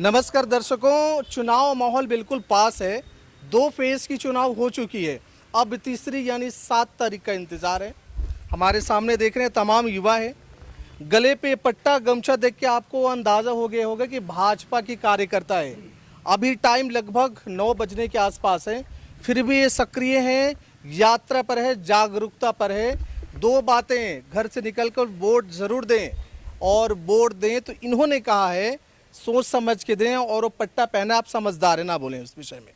नमस्कार दर्शकों, चुनाव माहौल बिल्कुल पास है। 2 फेज की चुनाव हो चुकी है। अब तीसरी यानी 7 तारीख का इंतजार है। हमारे सामने देख रहे हैं तमाम युवा है। गले पे पट्टा गमछा देख के आपको अंदाजा हो गया होगा कि भाजपा की कार्यकर्ता है। अभी टाइम लगभग 9 बजने के आसपास है, फिर भी ये सक्रिय हैं, यात्रा पर है, जागरूकता पर है। 2 बातें, घर से निकलकर वोट जरूर दें और वोट दें तो इन्होंने कहा है सोच समझ के दें, और वो पट्टा पहना आप समझदार है ना बोलें उस विषय में।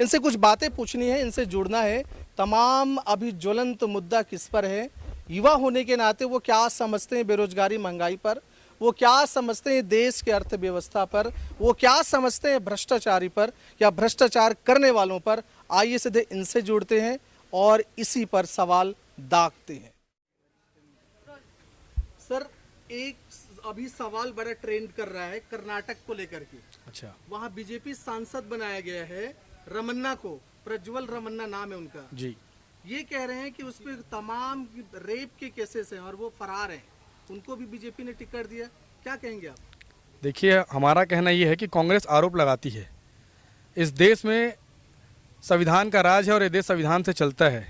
इनसे कुछ बातें पूछनी है, इनसे जुड़ना है। तमाम अभी ज्वलंत मुद्दा किस पर है, युवा होने के नाते वो क्या समझते हैं बेरोजगारी महंगाई पर, वो क्या समझते हैं देश के अर्थव्यवस्था पर, वो क्या समझते हैं भ्रष्टाचारी पर या भ्रष्टाचार करने वालों पर। आइए सीधे इनसे जुड़ते हैं और इसी पर सवाल दागते हैं। सर, एक अभी सवाल बड़ा ट्रेंड कर रहा है कर्नाटक को लेकर के। अच्छा, वहाँ बीजेपी सांसद बनाया गया है रमन्ना को, प्रज्वल रमन्ना नाम है उनका जी। ये कह रहे हैं कि उस पर तमाम रेप के केसेस हैं और वो फरार हैं, उनको भी बीजेपी ने टिकट दिया। क्या कहेंगे आप? देखिए, हमारा कहना ये है कि कांग्रेस आरोप लगाती है। इस देश में संविधान का राज है और ये देश संविधान से चलता है।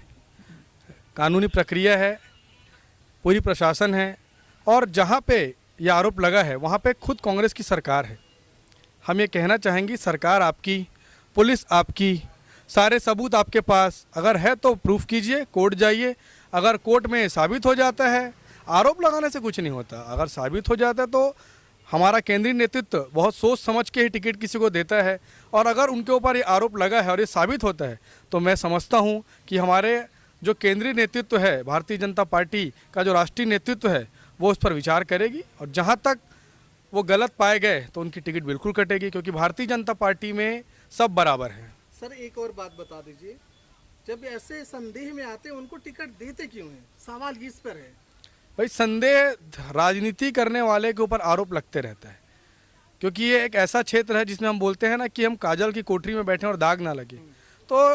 कानूनी प्रक्रिया है, पूरी प्रशासन है, और जहाँ पे ये आरोप लगा है वहाँ पे खुद कांग्रेस की सरकार है। हम ये कहना चाहेंगे, सरकार आपकी, पुलिस आपकी, सारे सबूत आपके पास, अगर है तो प्रूफ कीजिए, कोर्ट जाइए। अगर कोर्ट में साबित हो जाता है, आरोप लगाने से कुछ नहीं होता, अगर साबित हो जाता है तो हमारा केंद्रीय नेतृत्व बहुत सोच समझ के ही टिकट किसी को देता है। और अगर उनके ऊपर ये आरोप लगा है और ये साबित होता है तो मैं समझता हूँ कि हमारे जो केंद्रीय नेतृत्व है, भारतीय जनता पार्टी का जो राष्ट्रीय नेतृत्व है, वो उस पर विचार करेगी, और जहाँ तक वो गलत पाए गए तो उनकी टिकट बिल्कुल कटेगी, क्योंकि भारतीय जनता पार्टी में सब बराबर हैं। सर, एक और बात बता दीजिए, जब ऐसे संदेह में आते हैं उनको टिकट देते क्यों हैं? सवाल इस पर है। भाई, संदेह राजनीति करने वाले के ऊपर आरोप लगते रहता है, क्योंकि ये एक ऐसा क्षेत्र है जिसमें हम बोलते हैं ना कि हम काजल की कोठरी में बैठे और दाग ना लगे, तो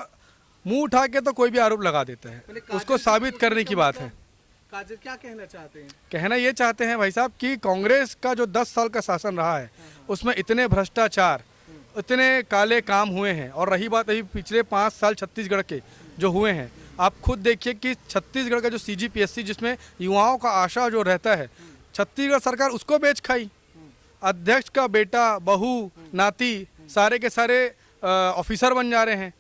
मुंह उठा के तो कोई भी आरोप लगा देता है, उसको साबित करने की बात है। काजल क्या कहना चाहते हैं? कहना ये चाहते हैं भाई साहब कि कांग्रेस का जो 10 साल का शासन रहा है उसमें इतने भ्रष्टाचार, इतने काले काम हुए हैं। और रही बात अभी पिछले 5 साल छत्तीसगढ़ के जो हुए हैं, आप खुद देखिए कि छत्तीसगढ़ का जो CGPSC जिसमें युवाओं का आशा जो रहता है, छत्तीसगढ़ सरकार उसको बेच खाई। अध्यक्ष का बेटा, बहू, नाती सारे के सारे ऑफिसर बन जा रहे हैं।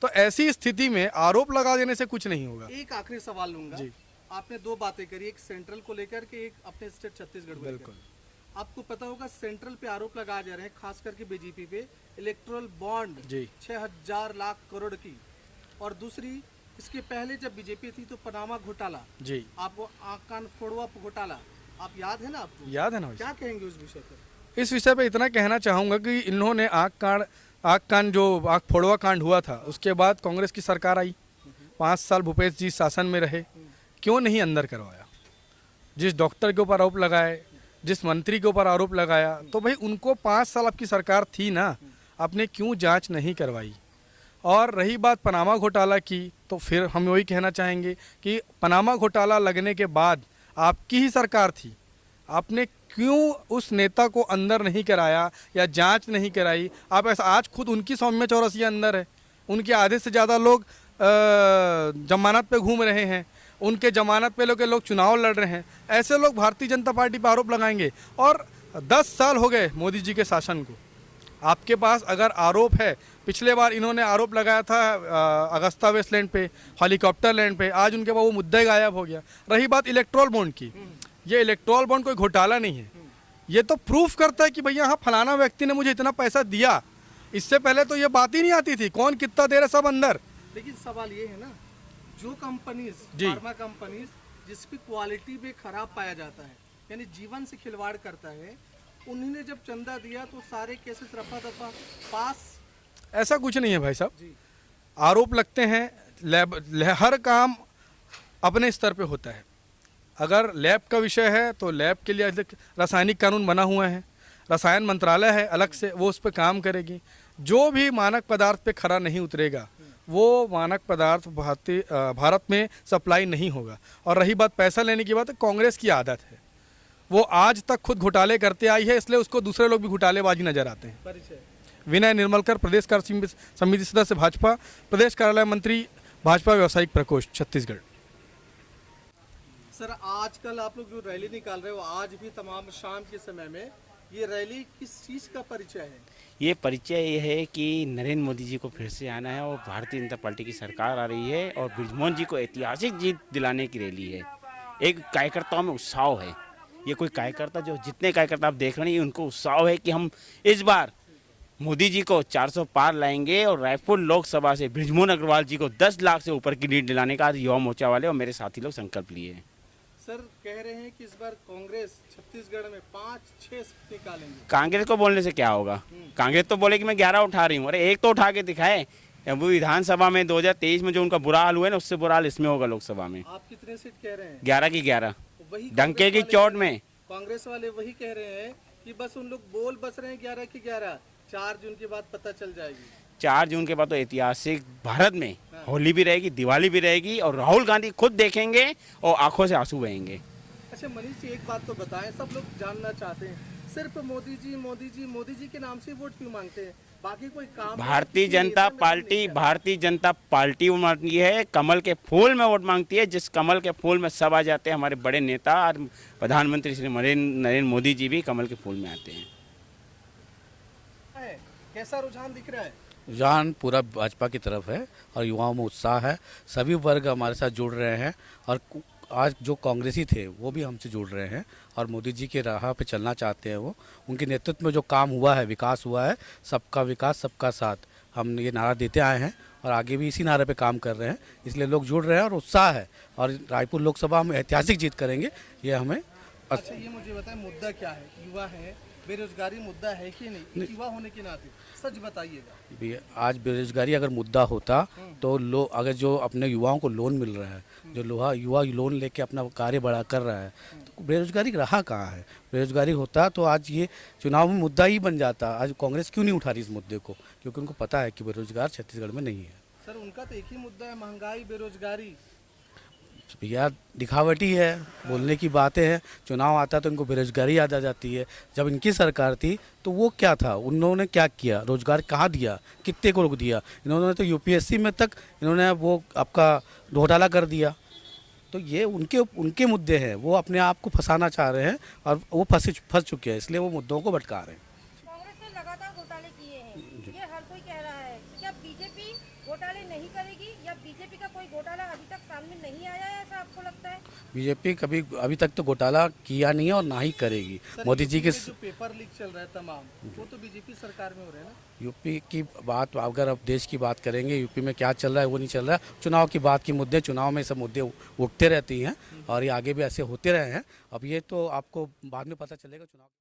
तो ऐसी स्थिति में आरोप लगा देने से कुछ नहीं होगा। एक आखिरी सवाल लूंगा जी। आपने 2 बातें करी, एक सेंट्रल को लेकर के, एक अपने स्टेट छत्तीसगढ़ को लेकर। आपको पता होगा सेंट्रल पे आरोप लगाए जा रहे हैं, खास करके बीजेपी पे, इलेक्टोरल बॉन्ड 6000 लाख करोड़ की, और दूसरी इसके पहले जब बीजेपी थी तो पनामा घोटाला जी, आपको आँख कान फोड़वा घोटाला, आप याद है ना? आपको याद है ना? क्या कहेंगे उस विषय पर? इस विषय पे इतना कहना चाहूँगा कि इन्होंने आँख कान जो आँख फोड़वा कांड हुआ था, उसके बाद कांग्रेस की सरकार आई, 5 साल भूपेश जी शासन में रहे, क्यों नहीं अंदर करवाया? जिस डॉक्टर के ऊपर आरोप लगाए, जिस मंत्री के ऊपर आरोप लगाया, तो भाई उनको 5 साल आपकी सरकार थी ना, आपने क्यों जांच नहीं करवाई? और रही बात पनामा घोटाला की, तो फिर हम वही कहना चाहेंगे कि पनामा घोटाला लगने के बाद आपकी ही सरकार थी, आपने क्यों उस नेता को अंदर नहीं कराया या जांच नहीं कराई? आप ऐसा, आज खुद उनकी सौम्य चौरसिया अंदर है, उनके आधे से ज़्यादा लोग जमानत पे घूम रहे हैं, उनके जमानत पे लोग चुनाव लड़ रहे हैं। ऐसे लोग भारतीय जनता पार्टी पर आरोप लगाएंगे। और 10 साल हो गए मोदी जी के शासन को, आपके पास अगर आरोप है, पिछले बार इन्होंने आरोप लगाया था अगस्ता वेस्टलैंड पे, हेलीकॉप्टर लैंड पे, आज उनके पास वो मुद्दा ही गायब हो गया। रही बात इलेक्ट्रोल बॉन्ड की, ये इलेक्ट्रोल बॉन्ड कोई घोटाला नहीं है, ये तो प्रूफ करता है कि भैया हाँ फलाना व्यक्ति ने मुझे इतना पैसा दिया। इससे पहले तो ये बात ही नहीं आती थी, कौन कितना दे रहा सब अंदर। लेकिन सवाल ये है ना, जो कंपनीज, फार्मा कंपनीज जिसकी क्वालिटी पे खराब पाया जाता है, यानी जीवन से खिलवाड़ करता है, उन्होंने जब चंदा दिया तो सारे केसेस रफा दफा पास। ऐसा कुछ नहीं है भाई साहब, आरोप लगते हैं, लैब हर काम अपने स्तर पे होता है। अगर लैब का विषय है तो लैब के लिए रासायनिक कानून बना हुआ है, रसायन मंत्रालय है अलग से, वो उस पर काम करेगी। जो भी मानक पदार्थ पे खरा नहीं उतरेगा वो मानक पदार्थ भारत में सप्लाई नहीं होगा। और रही बात पैसा लेने की बात, कांग्रेस की आदत है, वो आज तक खुद घोटाले करते आई है, इसलिए उसको दूसरे लोग भी घोटालेबाजी नजर आते हैं। परिचय। विनय निर्मलकर, प्रदेश कार्य समिति सदस्य भाजपा, प्रदेश कार्यालय मंत्री भाजपा व्यावसायिक प्रकोष्ठ छत्तीसगढ़। सर आजकल आप लोग जो रैली निकाल रहे हो आज भी तमाम शाम के समय में, ये रैली किस चीज़ का परिचय है? ये परिचय ये है कि नरेंद्र मोदी जी को फिर से आना है और भारतीय जनता पार्टी की सरकार आ रही है और बृजमोहन जी को ऐतिहासिक जीत दिलाने की रैली है। एक कार्यकर्ताओं में उत्साह है। ये कोई कार्यकर्ता जो जितने कार्यकर्ता आप देख रहे हैं उनको उत्साह है कि हम इस बार मोदी जी को 400 पार लाएंगे और रायपुर लोकसभा से बृजमोहन अग्रवाल जी को 10 लाख से ऊपर की लीड दिलाने का आज युवा मोर्चा वाले और मेरे साथी लोग संकल्प लिए हैं। सर कह रहे हैं कि इस बार कांग्रेस छत्तीसगढ़ में 5-6 सीट निकालेंगे। कांग्रेस को बोलने से क्या होगा? कांग्रेस तो बोले कि मैं 11 उठा रही हूँ। अरे एक तो उठा के दिखाए। वो विधानसभा में 2023 में जो उनका बुरा हाल हुआ है ना, उससे बुरा हाल इसमें होगा लोकसभा में। आप कितने सीट कह रहे हैं? 11 की 11 वही डंके की चोट में। कांग्रेस वाले वही कह रहे हैं कि बस उन लोग बोल बस रहे हैं 11 की 11, 4 जून के बाद पता चल जाएगी। 4 जून के बाद तो ऐतिहासिक भारत में होली भी रहेगी, दिवाली भी रहेगी और राहुल गांधी खुद देखेंगे और आंखों से आंसू बहेंगे। अच्छा मनीष जी एक बात तो बताएं, सब लोग जानना चाहते हैं सिर्फ मोदी जी मोदी जी मोदी जी के नाम से वोट क्यों मांगते हैं? बाकी कोई काम? भारतीय जनता पार्टी वोट मांगती है, कमल के फूल में वोट मांगती है। जिस कमल के फूल में सब आ जाते हैं हमारे बड़े नेता और प्रधानमंत्री श्री नरेंद्र मोदी जी भी कमल के फूल में आते हैं। कैसा रुझान दिख रहा है? रुझान पूरा भाजपा की तरफ है और युवाओं में उत्साह है। सभी वर्ग हमारे साथ जुड़ रहे हैं और आज जो कांग्रेसी थे वो भी हमसे जुड़ रहे हैं और मोदी जी के राह पे चलना चाहते हैं। वो उनके नेतृत्व में जो काम हुआ है, विकास हुआ है, सबका विकास सबका साथ, हम ये नारा देते आए हैं और आगे भी इसी नारे पे काम कर रहे हैं। इसलिए लोग जुड़ रहे हैं और उत्साह है और रायपुर लोकसभा हम ऐतिहासिक जीत करेंगे, ये हमें। अच्छा ये मुझे बताएं मुद्दा क्या है? युवा है, बेरोजगारी मुद्दा है कि नहीं? युवा होने के नाते सच बताइएगा। आज बेरोजगारी अगर मुद्दा होता तो लोग, अगर जो अपने युवाओं को लोन मिल रहा है, जो युवा लोन लेके अपना कार्य बड़ा कर रहा है, तो बेरोजगारी रहा कहाँ है? बेरोजगारी होता तो आज ये चुनाव में मुद्दा ही बन जाता। आज कांग्रेस क्यों नहीं उठा रही इस मुद्दे को? क्योंकि उनको पता है कि बेरोजगार छत्तीसगढ़ में नहीं है। सर उनका तो एक ही मुद्दा है, महंगाई बेरोजगारी। भैया दिखावटी है, बोलने की बातें हैं। चुनाव आता तो इनको बेरोजगारी याद आ जाती है। जब इनकी सरकार थी तो वो क्या था, उन्होंने क्या किया, रोजगार कहाँ दिया, कितने को रोक दिया? इन्होंने तो यूपीएससी में तक इन्होंने वो आपका घोटाला कर दिया। तो ये उनके मुद्दे हैं, वो अपने आप को फंसाना चाह रहे हैं और वो फंस चुके हैं, इसलिए वो मुद्दों को भटका रहे हैं। कांग्रेस ने लगातार घोटाले किए हैं, ये हर कोई कह रहा है। तो क्या बीजेपी घोटाले नहीं करेगी या बीजेपी का कोई घोटाला अभी तक सामने नहीं आया है, ऐसा आपको लगता है? बीजेपी कभी अभी तक तो घोटाला किया नहीं है और ना ही करेगी। मोदी जी के जो पेपर लीक चल रहा है तमाम, वो तो बीजेपी सरकार में हो रहे हैं ना। यूपी की बात, अगर अब देश की बात करेंगे, यूपी में क्या चल रहा है वो नहीं चल रहा है। चुनाव की बात की मुद्दे, चुनाव में सब मुद्दे उठते रहती हैं और ये आगे भी ऐसे होते रहे हैं। अब ये तो आपको बाद में पता चलेगा चुनाव।